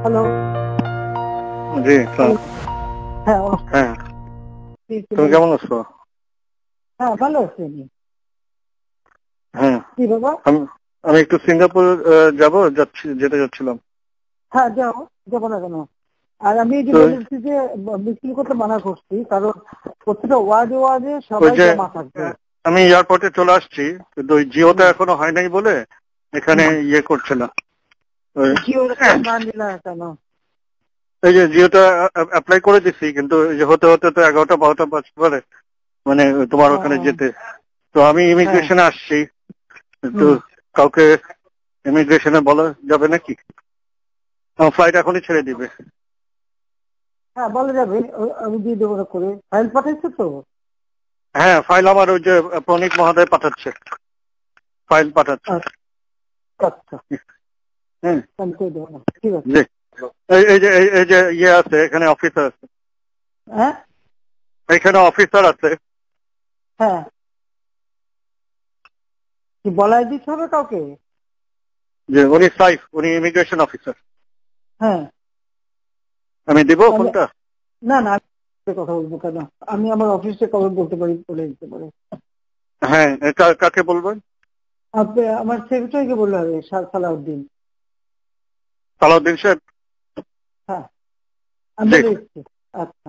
Hello. জি hello. হ্যাঁ হ্যাঁ, তুমি কেমন আছো? হ্যাঁ, ভালো আছি আমি। হ্যাঁ, কি বাবা? আমি একটু সিঙ্গাপুর যেতে যাচ্ছিলাম। হ্যাঁ, যাবো না কেন? আর আমি এই যে তো বলেছি যে মিছিল করতে মানা করছি, কারণ প্রত্যেকটা ওয়ার্ডে ওয়ার্ডে ওই সবাই যে জমা থাকবে। আমি এয়ারপোর্টে চলে আসছি, কিন্তু ওই জিওটা হুম। এখনো হয় নাই বলে এখানে ইয়ে করছে না। ওই জিও না নিলে কেন? এই যে জিওটা অ্যাপ্লাই করে দিছি, কিন্তু এই যে হতে হতে তো 11টা 12টা বাজতে পারে, মানে তোমার ও, ওখানে যেতে। তো আমি হ্যাঁ। ইমিগ্রেশনে আসছি, একটু হুম। কাউকে ইমিগ্রেশনে বলা যাবে নাকি? ফ্লাইট এখনই ছেড়ে দিবে। হ্যাঁ, বলা যাবে। আমি দিয়ে দেবো না করে। ফাইল পাঠাইছো তো? হ্যাঁ, ফাইল আমার ওই যে প্রণীক মহোদয় পাঠাচ্ছে, ফাইল পাঠাচ্ছে। আচ্ছা, হ্যাঁ, আমি করে দেবো না, ঠিক আছে। জি। এই যে ইয়ে আছে, এখানে অফিসার আছে, হ্যাঁ এখানে অফিসার আছে। হ্যাঁ, কি বলাই দিতে হবে কাউকে? যে উনি সাইফ, উনি ইমিগ্রেশন অফিসার। হ্যাঁ। আমি দিব তাহলে ফোনটা? না না, আমি কথা বলবো কেন? আমি আমার অফিসে কবে বলতে পারি, বলে দিতে পারে। হ্যাঁ, কাকে বলবেন? আপনি আমার সেক্রেটারিকে বললে হবে, সালাউদ্দিন। সালাউদ্দিন সাহেব। হ্যাঁ, আমি জি, বলে দিচ্ছি। আচ্ছা।